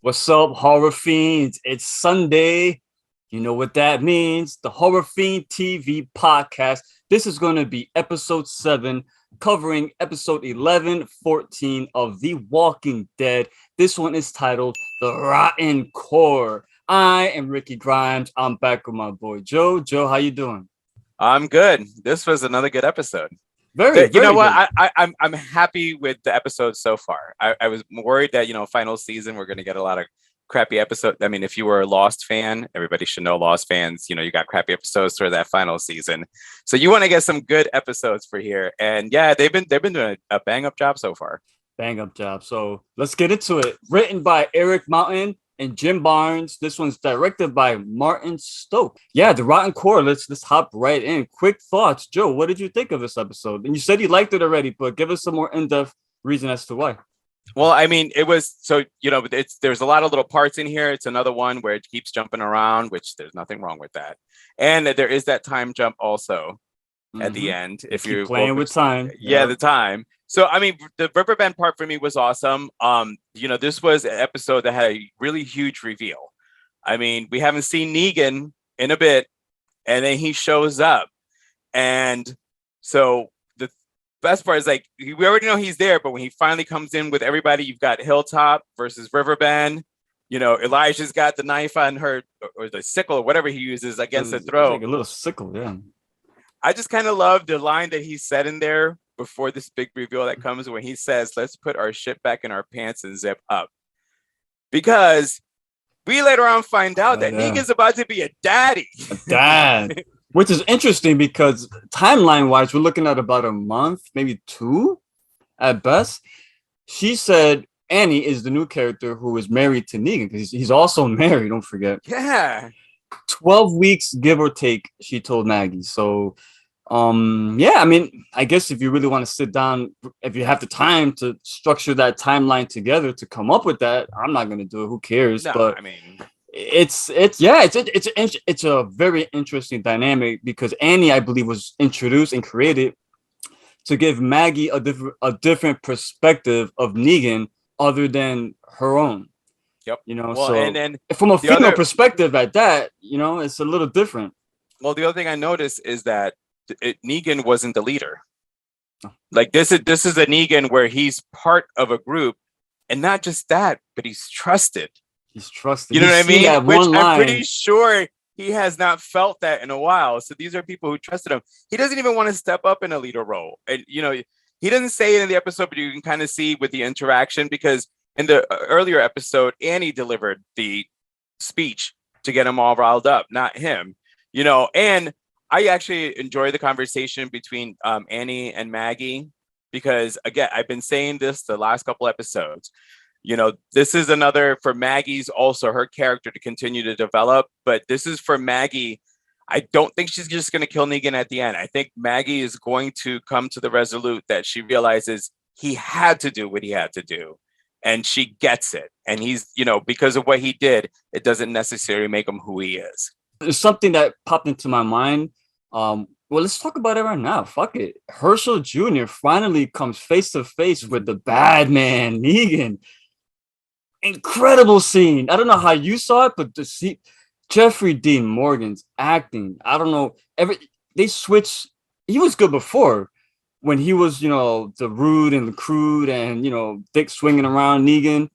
What's up, horror fiends? It's Sunday. You know what that means. The Horror Fiend TV podcast. This is going to be episode 7, covering episode 11, 14 of The Walking Dead. This one is titled The Rotten Core. I am Ricky Grimes. I'm back with my boy Joe. Joe, how you doing? I'm good. This was another good episode. Very, You know very what? good. I'm happy with the episode so far. I was worried that final season we're going to get a lot of crappy episodes. I mean, if you were a Lost fan, everybody should know Lost fans. You got crappy episodes for that final season, so you want to get some good episodes for here. And yeah, they've been doing a bang up job so far. Bang up job. So let's get into it. Written by Eric Mountain and Jim Barnes. This one's directed by Martin Stoke. Yeah, the Rotten Core. Let's hop right in. Quick thoughts, Joe. What did you think of this episode? And you said you liked it already, but give us some more in-depth reason as to why. Well, I mean, it was so there's a lot of little parts in here. It's another one where it keeps jumping around, which there's nothing wrong with that. And there is that time jump also at the end. If you playing with time, yeah, the time. So I mean, the riverbend part for me was awesome. This was an episode that had a really huge reveal. I mean, we haven't seen Negan in a bit, and then he shows up, and so the best part is like we already know he's there, but when he finally comes in with everybody, you've got Hilltop versus Riverbend. Elijah's got the knife on her or the sickle or whatever he uses against the throat. Like a little sickle, yeah. I just kind of love the line that he said in there before this big reveal that comes when he says, "Let's put our shit back in our pants and zip up." Because we later on find out that Negan's about to be a daddy. A dad. Which is interesting because timeline-wise, we're looking at about a month, maybe 2 at best. She said Annie is the new character who is married to Negan because he's also married, don't forget. Yeah. 12 weeks, give or take, she told Maggie. So, yeah, I mean, I guess if you really want to sit down, if you have the time to structure that timeline together to come up with that, I'm not going to do it. Who cares? No, but I mean, it's a very interesting dynamic because Annie, I believe, was introduced and created to give Maggie a different perspective of Negan other than her own. Yep. Well, so and then from a female perspective at that, it's a little different. Well, the other thing I noticed is that Negan wasn't the leader. Like this is a Negan where he's part of a group, and not just that, but he's trusted. He's trusted. You know what I mean? Which I'm pretty sure he has not felt that in a while. So these are people who trusted him. He doesn't even want to step up in a leader role. And, he doesn't say it in the episode, but you can kind of see with the interaction because in the earlier episode, Annie delivered the speech to get him all riled up, not him. And I actually enjoy the conversation between Annie and Maggie because, again, I've been saying this the last couple episodes. This is another for Maggie's also her character to continue to develop. But this is for Maggie. I don't think she's just going to kill Negan at the end. I think Maggie is going to come to the resolute that she realizes he had to do what he had to do. And she gets it. And he's, because of what he did, it doesn't necessarily make him who he is. There's something that popped into my mind. Well, let's talk about it right now. Fuck it. Herschel Jr. finally comes face to face with the bad man, Negan. Incredible scene. I don't know how you saw it, but Jeffrey Dean Morgan's acting. I don't know. They switched. He was good before when he was, the rude and the crude and Dick swinging around Negan.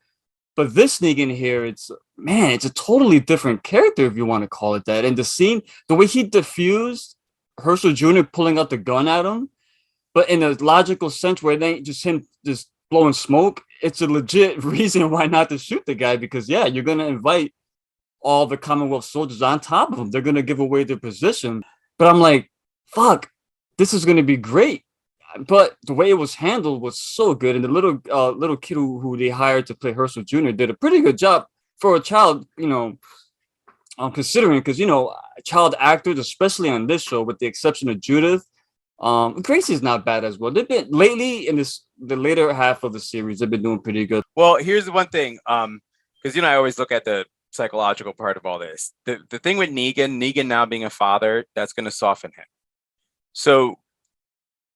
But this Negan here, it's a totally different character if you want to call it that. And the scene, the way he diffused Herschel Jr. pulling out the gun at him, but in a logical sense where it ain't just him just blowing smoke, it's a legit reason why not to shoot the guy because, yeah, you're going to invite all the Commonwealth soldiers on top of him. They're going to give away their position. But I'm like, fuck, this is going to be great. But the way it was handled was so good. And the little kid who they hired to play Herschel Jr. did a pretty good job for a child, considering because, child actors, especially on this show, with the exception of Judith, Gracie's not bad as well. They've been lately in the later half of the series, they've been doing pretty good. Well, here's the one thing, because I always look at the psychological part of all this. The thing with Negan now being a father, that's going to soften him. So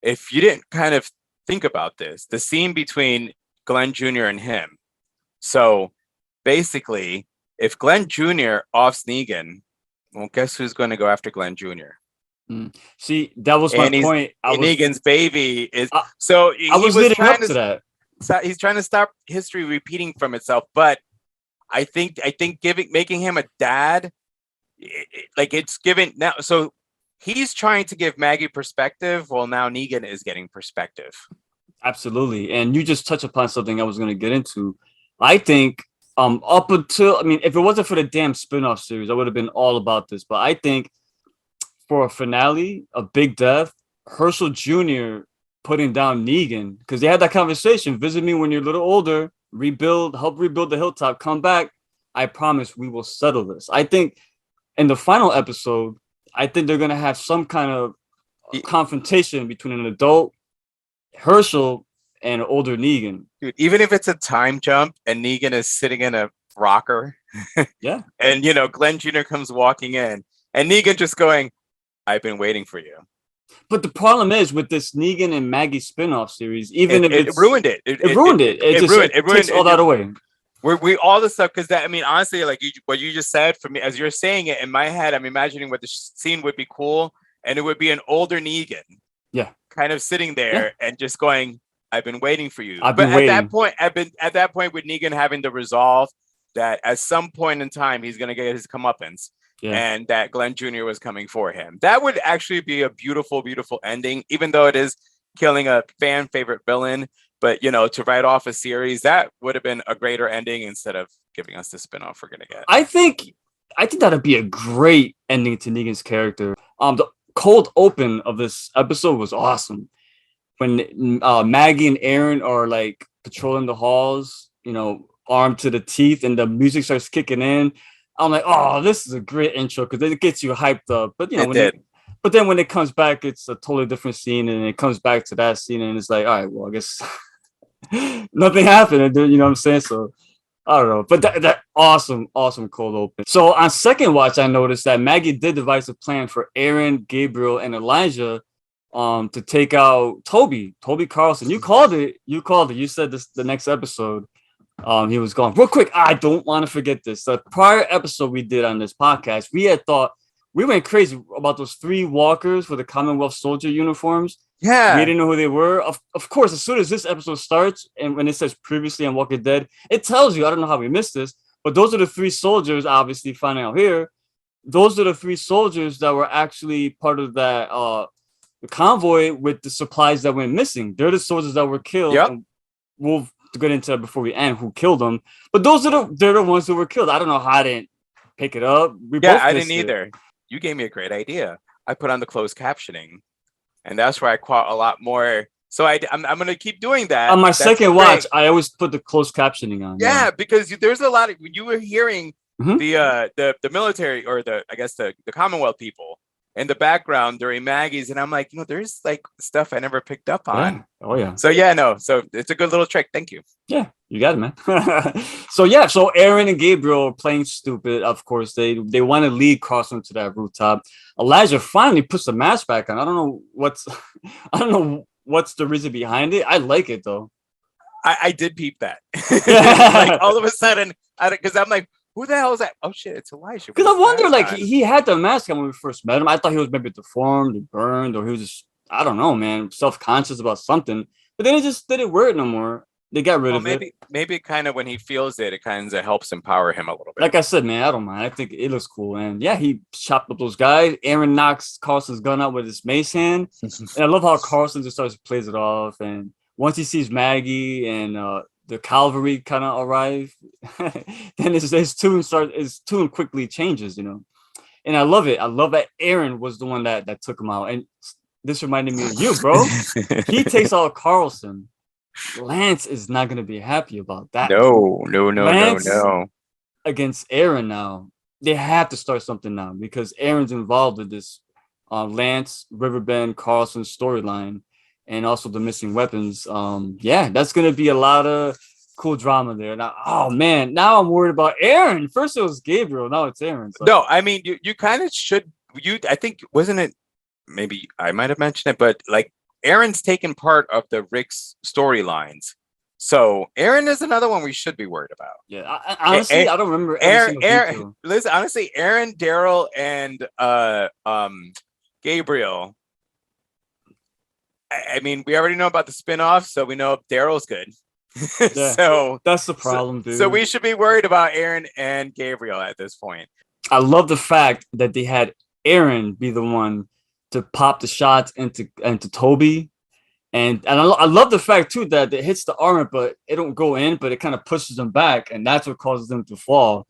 if you didn't kind of think about this, the scene between Glenn Jr. and him. So basically, if Glenn Jr. offs Negan, well, guess who's going to go after Glenn Jr.? See, that was my point. Negan's baby is I he was was leading trying up to that. He's trying to stop history repeating from itself, but I think making him a dad, like it's given now. So he's trying to give Maggie perspective, while now Negan is getting perspective. Absolutely, and you just touched upon something I was going to get into. I think up until, I mean, if it wasn't for the damn spin-off series, I would have been all about this. But I think for a finale, a big death, Herschel Jr. putting down Negan, because they had that conversation. Visit me when you're a little older, help rebuild the hilltop, come back. I promise we will settle this. I think in the final episode, I think they're gonna have some kind of confrontation between an adult Herschel and an older Negan. Dude, even if it's a time jump and Negan is sitting in a rocker, yeah, and Glenn Jr. comes walking in, and Negan just going, "I've been waiting for you." But the problem is with this Negan and Maggie spin-off series, even if it ruined it. It ruined it. It takes all that away. We all the stuff, because that, I mean, honestly, like what you just said, for me, as you're saying it in my head, I'm imagining what the scene would be cool, and it would be an older Negan, kind of sitting there and just going, "I've been waiting for you." But at that point, with Negan having to resolve that at some point in time he's gonna get his comeuppance, and that Glenn Jr. was coming for him. That would actually be a beautiful, beautiful ending, even though it is killing a fan favorite villain. But to write off a series, that would have been a greater ending instead of giving us the spinoff we're gonna get. I think that'd be a great ending to Negan's character. The cold open of this episode was awesome. When Maggie and Aaron are like patrolling the halls, armed to the teeth, and the music starts kicking in. I'm like, oh, this is a great intro because it gets you hyped up. But but then when it comes back, it's a totally different scene, and it comes back to that scene, and it's like, all right, well, I guess nothing happened. You know what I'm saying? So I don't know. But that awesome cold open. So on second watch, I noticed that Maggie did devise a plan for Aaron, Gabriel, and Elijah to take out Toby Carlson. You called it. You said this the next episode. He was going real quick. I don't want to forget this. The prior episode we did on this podcast, we had thought we went crazy about those 3 walkers with the Commonwealth soldier uniforms. Yeah. We didn't know who they were. Of course, as soon as this episode starts and when it says previously on Walking Dead, it tells you, I don't know how we missed this, but those are the 3 soldiers, obviously finding out here. Those are the 3 soldiers that were actually part of that the convoy with the supplies that went missing. They're the soldiers that were killed. Yep. And we'll get into it before we end who killed them. But they're the ones who were killed. I don't know how I didn't pick it up. I didn't either. You gave me a great idea. I put on the closed captioning, and that's where I caught a lot more. So I'm going to keep doing that. On my second watch, I always put the closed captioning on. Yeah, because there's a lot of, when you were hearing the military, or the Commonwealth people in the background during Maggie's, and I'm like, there's like stuff I never picked up on. Yeah. Oh yeah. So it's a good little trick. Thank you. Yeah, you got it, man. So Aaron and Gabriel are playing stupid. Of course, they want to lead Carlson to that rooftop. Elijah finally puts the mask back on. I don't know what's the reason behind it. I like it though. I did peep that. Like all of a sudden, because I'm like, who the hell is that? Oh shit, it's Elijah. Because I wonder, like, he had the mask on when we first met him. I thought he was maybe deformed or burned, or he was just, I don't know, man, self-conscious about something. But then it just didn't wear it no more. They got rid of it. Maybe kind of when he feels it kind of helps empower him a little bit. Like I said, man, I don't mind. I think it looks cool. And yeah, he chopped up those guys. Aaron knocks Carlson's gun out with his mace hand. And I love how Carlson just plays it off. And once he sees Maggie and the cavalry kind of arrive, then his tune quickly changes, And I love it. I love that Aaron was the one that took him out. And this reminded me of you, bro. He takes out Carlson. Lance is not going to be happy about that. No. Against Aaron now. They have to start something now because Aaron's involved with this Lance, Riverbend, Carlson storyline and also the missing weapons. That's going to be a lot of cool drama there. Now, oh man, now I'm worried about Aaron. First it was Gabriel, now it's Aaron. So. No, I mean, you kind of should. I think, wasn't it? Maybe I might have mentioned it, but like, Aaron's taken part of the Rick's storylines So Aaron is another one we should be worried about. Yeah, honestly, I don't remember every single detail. Listen, honestly, Aaron, Daryl, and Gabriel. I mean, we already know about the spinoff, so we know Daryl's good. Yeah, so that's the problem, dude. So we should be worried about Aaron and Gabriel at this point. I love the fact that they had Aaron be the one to pop the shots into Toby. And I love the fact too that it hits the armor, but it don't go in, but it kind of pushes them back, and that's what causes them to fall.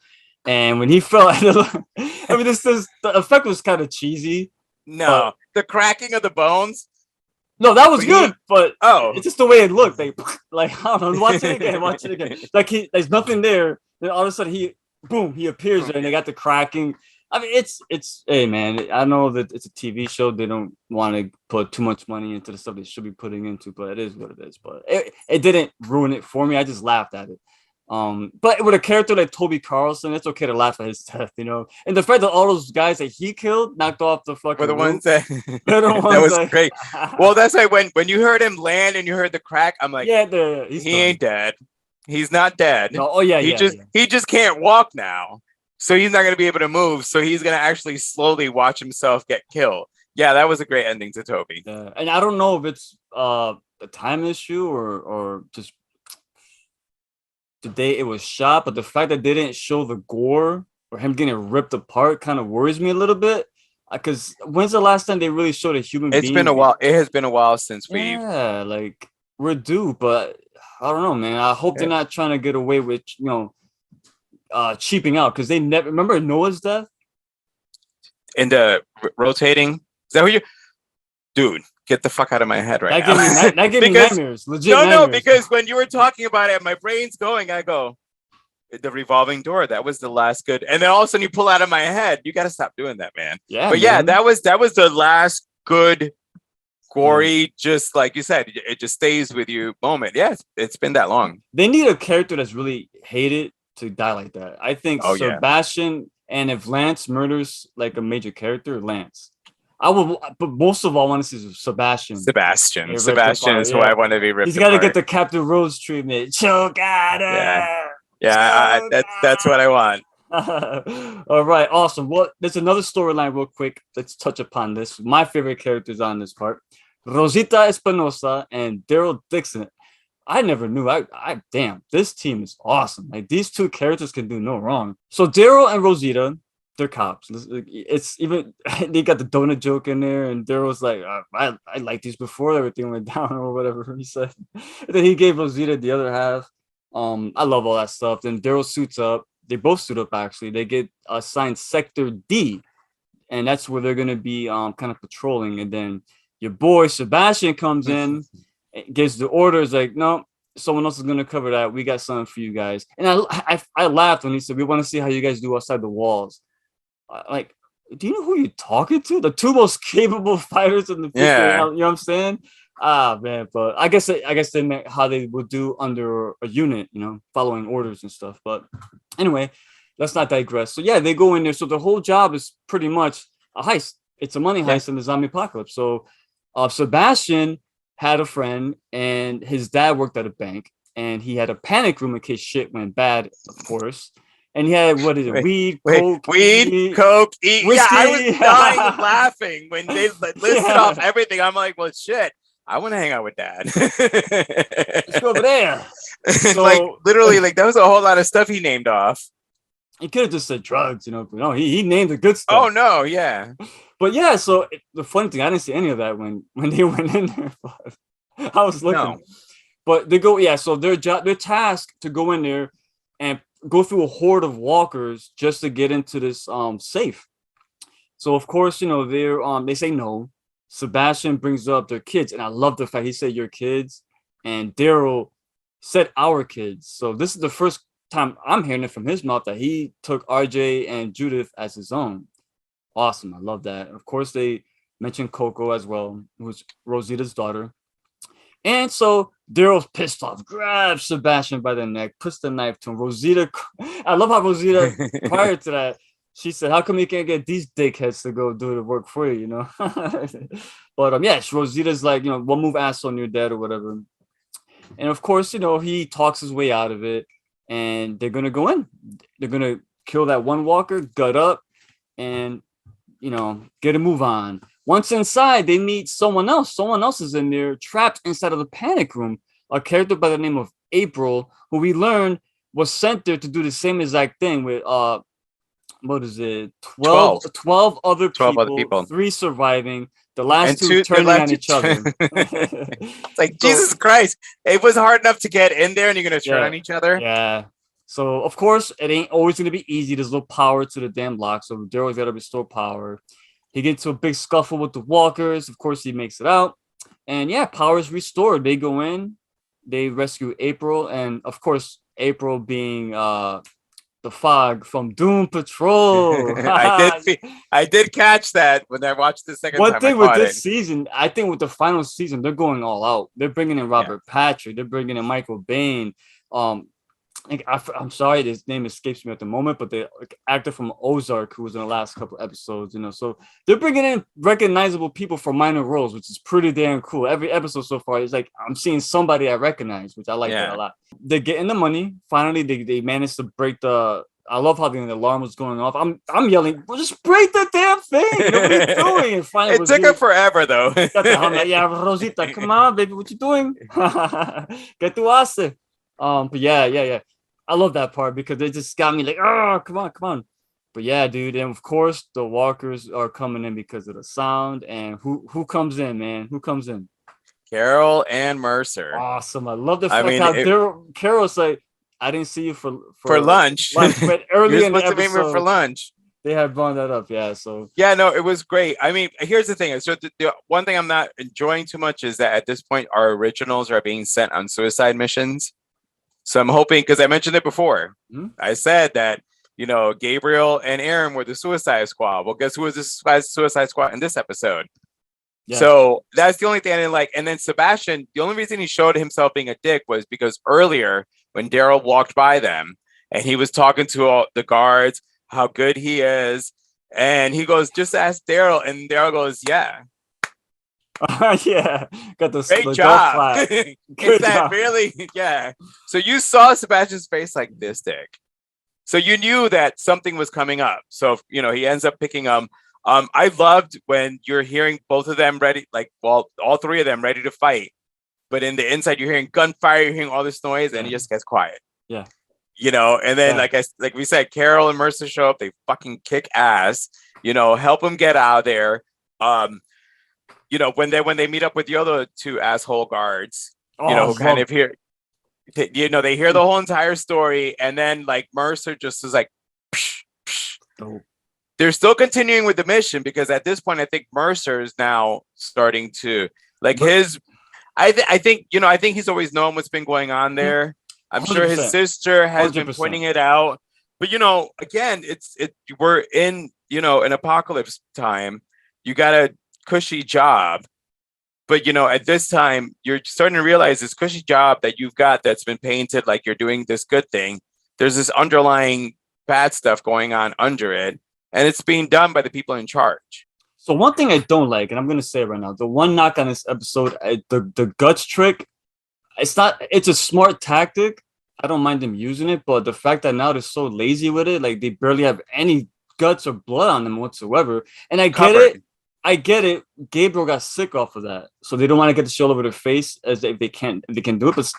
And when he fell, I mean, the effect was kind of cheesy. No, the cracking of the bones. No, that was good, but it's just the way it looked. Like I don't know, watch it again. Like there's nothing there. Then all of a sudden he appears there, and they got the cracking. I mean, it's hey man, I know that it's a TV show. They don't want to put too much money into the stuff they should be putting into, but it is what it is. But it didn't ruin it for me. I just laughed at it. But with a character like Toby Carlson, it's okay to laugh at his death, you know. And the fact that all those guys that he killed knocked off the fucking were the roof, ones that that was great. Well, that's like when you heard him land and you heard the crack, I'm like, yeah, he ain't dead. He's not dead. No, oh yeah, he just can't walk now. So he's not going to be able to move. So he's going to actually slowly watch himself get killed. Yeah, that was a great ending to Toby. And I don't know if it's a time issue or just the day it was shot, but the fact that they didn't show the gore or him getting ripped apart kind of worries me a little bit. Because when's the last time they really showed a human being? It's been a while. It has been a while since like we're due, but I don't know, man. I hope they're not trying to get away with, cheaping out, because they never remember Noah's death and rotating. Is that what you, dude? Get the fuck out of my head right now. That gave me nightmares. Legit nightmares. No, because when you were talking about it, my brain's going. I go, the revolving door. That was the last good. And then all of a sudden you pull out of my head. You got to stop doing that, man. Yeah, but yeah, that was the last good, gory. Just like you said, it just stays with you moment. Yeah, it's been that long. They need a character that's really hated to die like that. I think Sebastian, and if Lance murders like a major character, Lance. I would, but most of all, I want to see Sebastian. Sebastian is who I want to be ripped. He's got to get the Captain Rose treatment. Choke at her. Yeah, that's what I want. All right, awesome. Well, there's another storyline real quick. Let's touch upon this. My favorite characters on this part: Rosita Espinosa and Daryl Dixon. I never knew. I damn, this team is awesome. Like these two characters can do no wrong. So Daryl and Rosita, they're cops. It's even they got the donut joke in there, and Daryl's like, I liked these before everything went down or whatever he said. And then he gave Rosita the other half. I love all that stuff. Then Daryl suits up. They both suit up actually. They get assigned Sector D, and that's where they're gonna be kind of patrolling. And then your boy Sebastian comes in. Gives the orders like, no, someone else is gonna cover that. We got something for you guys. And I laughed when he said, we want to see how you guys do outside the walls. Like, do you know who you're talking to? The two most capable fighters in the future. Yeah. You know what I'm saying? Man, but I guess they meant how they would do under a unit, following orders and stuff. But anyway, let's not digress. So yeah, they go in there. So the whole job is pretty much a heist. It's a money heist in the zombie apocalypse. So Sebastian had a friend, and his dad worked at a bank, and he had a panic room in case shit went bad, of course. And he had weed, coke, whiskey. Yeah, I was dying of laughing when they listed off everything. I'm like, well, shit, I want to hang out with Dad. Let's go over there. So, like literally, like that was a whole lot of stuff he named off. He could have just said drugs, but no, he named the good stuff. Oh no, yeah. But yeah, so the funny thing, I didn't see any of that when they went in there. But I was looking. No. But they go, so they're tasked to go in there and go through a horde of walkers just to get into this safe. So of course, they say no. Sebastian brings up their kids, and I love the fact he said your kids, and Daryl said our kids. So this is the first time I'm hearing it from his mouth that he took RJ and Judith as his own. Awesome. I love that. Of course, they mentioned Coco as well, who's Rosita's daughter. And so Daryl's pissed off, grabs Sebastian by the neck, puts the knife to him. Rosita, I love how Rosita, prior to that, she said, how come you can't get these dickheads to go do the work for you, But Rosita's like, one move ass on your dad or whatever. And of course, he talks his way out of it, and they're gonna go in. They're gonna kill that one walker, gut up, and get a move on. Once inside, they meet someone else. Someone else is in there, trapped inside of the panic room. A character by the name of April, who we learned was sent there to do the same exact thing with what is it? 12 other 12 other people, people. 3 surviving, the last And 2 turning on each other. It's like, Jesus Christ, it was hard enough to get in there and you're gonna turn on each other. Yeah. So of course it ain't always gonna be easy. There's no power to the damn lock, so Daryl's gotta restore power. He gets into a big scuffle with the walkers. Of course, he makes it out. And yeah, power is restored. They go in, they rescue April, and of course, April being the Fog from Doom Patrol. I did catch that when I watched the second time. One thing with this season, I think with the final season, they're going all out. They're bringing in Robert Patrick. They're bringing in Michael Biehn. I'm sorry, his name escapes me at the moment, but the actor from Ozark who was in the last couple episodes, so they're bringing in recognizable people for minor roles, which is pretty damn cool. Every episode so far is like I'm seeing somebody I recognize, which I like that a lot. They're getting the money. Finally, they managed to break the. I love how the alarm was going off. I'm yelling, well, just break the damn thing. What are you doing? And finally, it took her forever though. Yeah, Rosita, come on, baby, what you doing? Get to us. But yeah. I love that part because it just got me like, oh, come on. But yeah, dude, and of course the walkers are coming in because of the sound. And who comes in, man? Who comes in? Carol and Mercer. Awesome. I love the fact how Carol's like, I didn't see you for lunch. But early in the episode, to meet me for lunch. They had brought that up, yeah. So yeah, no, it was great. I mean, here's the thing. So the one thing I'm not enjoying too much is that at this point, our originals are being sent on suicide missions. So I'm hoping, because I mentioned it before, I said that, Gabriel and Aaron were the Suicide Squad. Well, guess who was the Suicide Squad in this episode? Yeah. So that's the only thing I didn't like. And then Sebastian, the only reason he showed himself being a dick was because earlier when Daryl walked by them and he was talking to all the guards, how good he is. And he goes, just ask Daryl. And Daryl goes, yeah. Yeah, got the great job. Is that really? Yeah. So you saw Sebastian's face like this, Dick. So you knew that something was coming up. So he ends up picking I loved when you're hearing both of them ready, all 3 of them ready to fight, but in the inside you're hearing gunfire, you're hearing all this noise, and it just gets quiet. Yeah. And then like we said, Carol and Mercer show up. They fucking kick ass. Help them get out of there. When they meet up with the other 2 asshole guards, who kind of hear, they hear the whole entire story, and then Mercer just is like, psh, psh. Oh. They're still continuing with the mission because at this point, I think Mercer is now starting to his. I think he's always known what's been going on there. I'm 100%. Sure his sister has 100%. Been pointing it out, but again, we're in an apocalypse time. You got a cushy job, but at this time you're starting to realize this cushy job that you've got that's been painted like you're doing this good thing, there's this underlying bad stuff going on under it, and it's being done by the people in charge. So one thing I don't like, and I'm gonna say it right now, the one knock on this episode, the guts trick, it's a smart tactic. I don't mind them using it, but the fact that now they're so lazy with it, they barely have any guts or blood on them whatsoever. And I get it. Gabriel got sick off of that, so they don't want to get the shit all over their face as if they can do it. But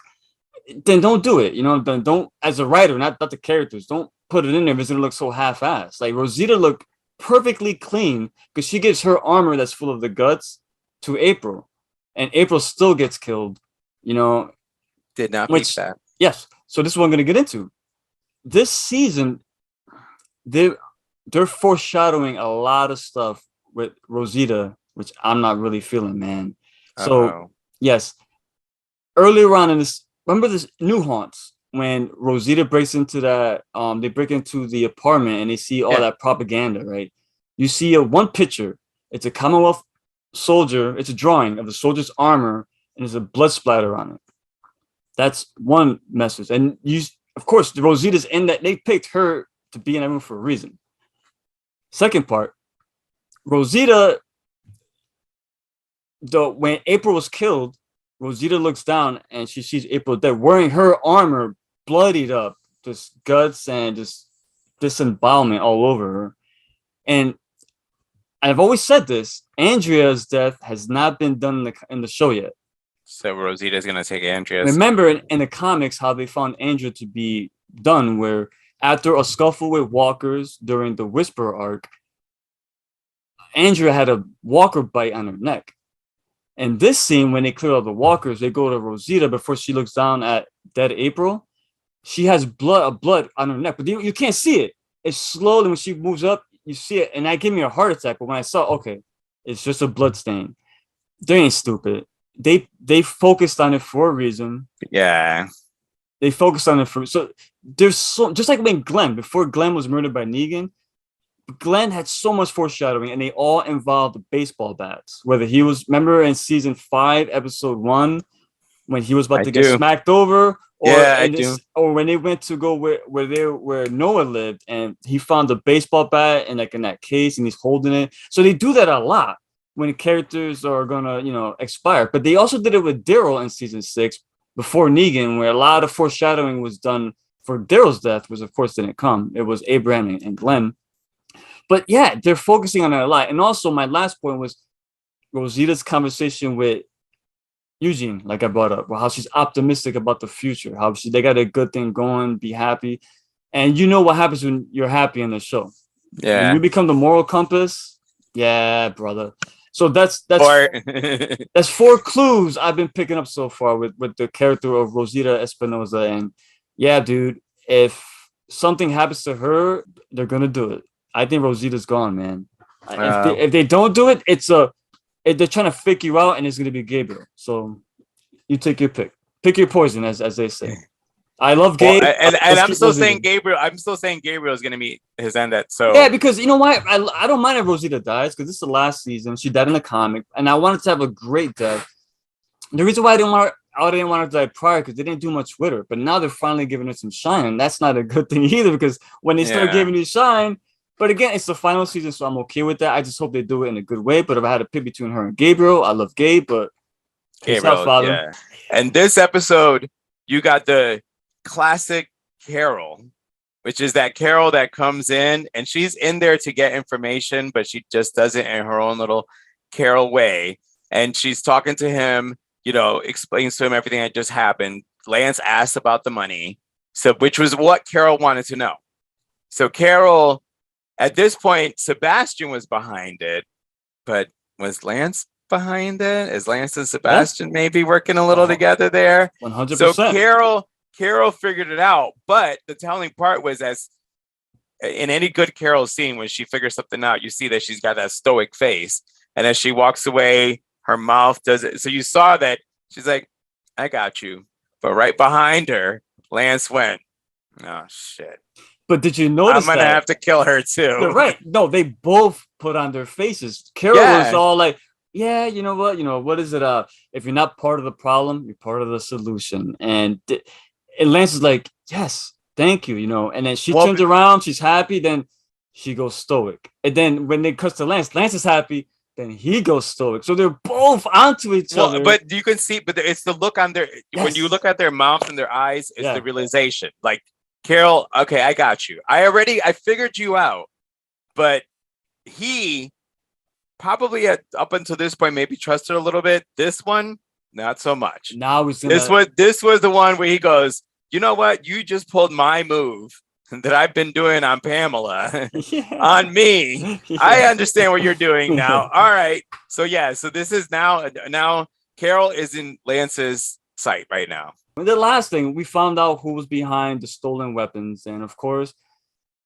then don't do it. Then don't, as a writer, not the characters, don't put it in there if it's gonna look so half-assed. Rosita looked perfectly clean because she gives her armor that's full of the guts to April, and April still gets killed. Did not beat that. Yes. So this is what I'm gonna get into. This season, they're foreshadowing a lot of stuff with Rosita, which I'm not really feeling, man. So yes, earlier on in this, remember this New Haunts when Rosita breaks into that, they break into the apartment and they see all that propaganda, right? You see one picture. It's a Commonwealth soldier. It's a drawing of the soldier's armor and there's a blood splatter on it. That's one message. And of course, the Rosita's in that. They picked her to be in that room for a reason. Second part, Rosita, when April was killed, Rosita looks down and she sees April dead, wearing her armor, bloodied up, just guts and just disembowelment all over her. And I've always said this: Andrea's death has not been done in the show yet. So Rosita's gonna take Andrea's. Remember in the comics how they found Andrea to be done, where after a scuffle with walkers during the Whisper arc, Andrea had a walker bite on her neck. And this scene, when they clear all the walkers, they go to Rosita before she looks down at dead April. She has blood on her neck, but you can't see it. It's slowly when she moves up, you see it, and that gave me a heart attack. But when I saw, okay, it's just a blood stain. They ain't stupid. They focused on it for a reason. Yeah. They focused on it for so there's so just like when before Glenn was murdered by Negan, Glenn had so much foreshadowing, and they all involved baseball bats. Whether he was, remember in season 5, episode 1, when he was about to get smacked over, or or when they went to go where Noah lived, and he found the baseball bat in that case, and he's holding it. So they do that a lot when characters are gonna expire. But they also did it with Daryl in season 6 before Negan, where a lot of foreshadowing was done for Daryl's death, which of course didn't come. It was Abraham and Glenn. But yeah, they're focusing on it a lot. And also, my last point was Rosita's conversation with Eugene, like I brought up, how she's optimistic about the future, how they got a good thing going, be happy. And you know what happens when you're happy in the show. Yeah. When you become the moral compass, yeah, brother. So that's 4 clues I've been picking up so far with the character of Rosita Espinosa. And yeah, dude, if something happens to her, they're gonna do it. I think Rosita's gone, man. If they don't do it, they're trying to fake you out, and it's gonna be Gabriel. So you take your pick. Pick your poison, as they say. I love Gabe, and I'm still saying Gabriel. I'm still saying Gabriel is gonna meet his end at so. Yeah, because you know why? I don't mind if Rosita dies, because this is the last season. She died in the comic, and I wanted to have a great death. The reason why I didn't want her to die prior, because they didn't do much with her. But now they're finally giving her some shine, and that's not a good thing either, because when they start giving you shine. But again, it's the final season, so I'm okay with that. I just hope they do it in a good way. But if I had to pick between her and Gabriel, I love Gabe, but Gabriel, yeah. And this episode, you got the classic Carol, which is that Carol that comes in, and she's in there to get information, but she just does it in her own little Carol way. And she's talking to him, explains to him everything that just happened. Lance asks about the money, which was what Carol wanted to know. So Carol... At this point, Sebastian was behind it, but was Lance behind it? Is Lance and Sebastian maybe working a little together there? 100%. So Carol figured it out, but the telling part was, as in any good Carol scene, when she figures something out, you see that she's got that stoic face, and as she walks away, her mouth does it. So you saw that she's like, "I got you," but right behind her, Lance went, "Oh shit." But did you notice I'm gonna have to kill her too? They're right. No, they both put on their faces. Carol was all like, "Yeah, you know what? What is it? If you're not part of the problem, you're part of the solution." And Lance is like, "Yes, thank you." And then she turns around, she's happy. Then she goes stoic. And then when they cut to Lance is happy. Then he goes stoic. So they're both onto each other. But you can see, but it's the look on their. Yes. When you look at their mouth and their eyes, it's the realization, like. Carol, okay, I got you. I figured you out, but he probably up until this point maybe trusted a little bit. This one, not so much. Now this was the one where he goes, "You know what? You just pulled my move that I've been doing on Pamela on me. Yeah. I understand what you're doing now. All right, so this is now Carol is in Lance's sight right now." The last thing, we found out who was behind the stolen weapons, and of course,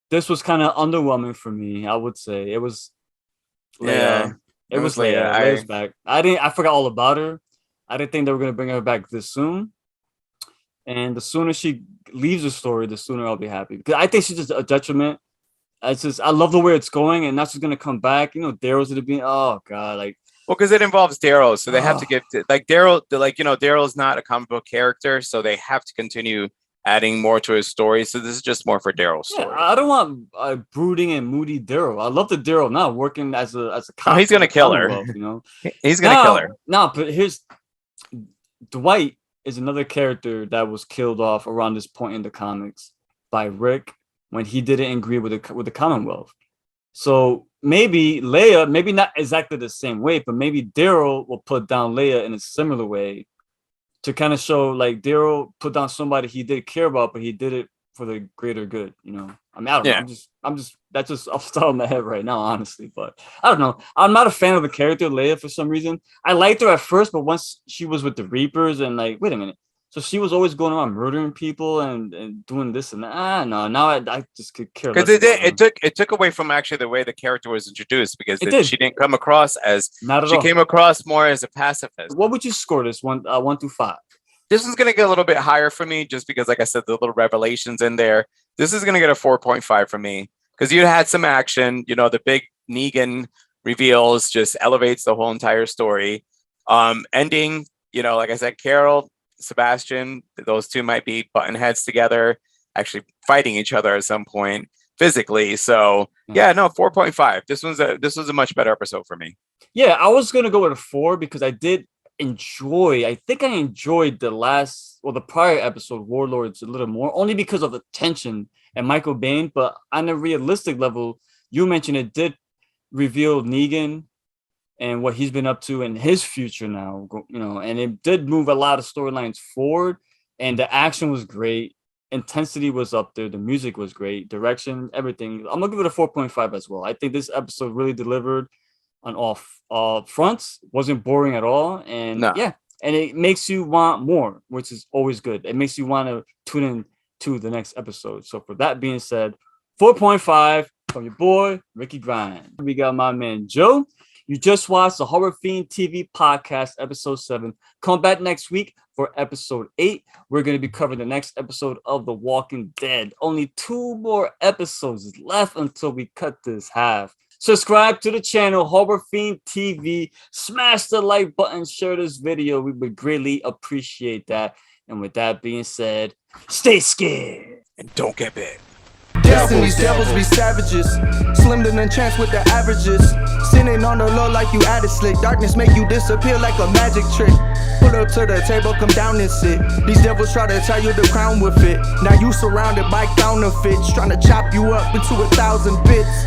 this was kind of underwhelming for me. I would say it was. Leia. It was Leia. Leia's back. I forgot all about her. I didn't think they were gonna bring her back this soon. And the sooner she leaves the story, the sooner I'll be happy, because I think she's just a detriment. I love the way it's going, and now she's gonna come back. Daryl's gonna be. Oh God, like. Well, because it involves Daryl, so they have to give Daryl. Daryl's not a comic book character, so they have to continue adding more to his story. So this is just more for Daryl's story. I don't want a brooding and moody Daryl. I love the Daryl now working as a cop. He's gonna kill her. He's gonna kill her. No, but here's Dwight is another character that was killed off around this point in the comics by Rick when he didn't agree with the Commonwealth. So maybe Leia, maybe not exactly the same way, but maybe Daryl will put down Leia in a similar way to kind of show like Daryl put down somebody he did care about, but he did it for the greater good. You know, I mean, I don't know. I'm just that's just off the top of my head right now, honestly. But I don't know. I'm not a fan of the character Leia for some reason. I liked her at first, but once she was with the Reapers and like, wait a minute. So she was always going around murdering people and doing this and that. No, now I just could care less. Because it took away from actually the way the character was introduced, because she didn't come across as came across more as a pacifist. What would you score this one 1 through 5? This is gonna get a little bit higher for me, just because, like I said, the little revelations in there. This is gonna get a 4.5 for me, because you had some action. You know, the big Negan reveals just elevates the whole entire story. Ending, you know, like I said, Carol, Sebastian, those two might be button heads together, actually fighting each other at some point physically. So yeah, no, 4.5. This was a much better episode for me. Yeah, I was gonna go with a 4 because I think I enjoyed the prior episode, Warlords, a little more, only because of the tension and Michael Biehn. But on a realistic level, you mentioned it did reveal Negan and what he's been up to in his future now, you know, and it did move a lot of storylines forward, and the action was great. Intensity was up there. The music was great. Direction, everything. I'm gonna give it a 4.5 as well. I think this episode really delivered on all fronts. Wasn't boring at all, and yeah, and it makes you want more, which is always good. It makes you want to tune in to the next episode. So for that being said, 4.5 from your boy Ricky Grind. We got my man Joe. You just watched the Horror Fiend TV podcast, episode 7. Come back next week for episode 8. We're going to be covering the next episode of The Walking Dead. Only 2 more episodes left until we cut this half. Subscribe to the channel, Horror Fiend TV. Smash the like button, share this video. We would greatly appreciate that. And with that being said, stay scared and don't get bit. These devils be savages, slimmed and chance with the averages. Sinning on the low like you added slick. Darkness make you disappear like a magic trick. Pull up to the table, come down and sit. These devils try to tie you the crown with it. Now you surrounded by counterfeits, trying to chop you up into 1,000 bits.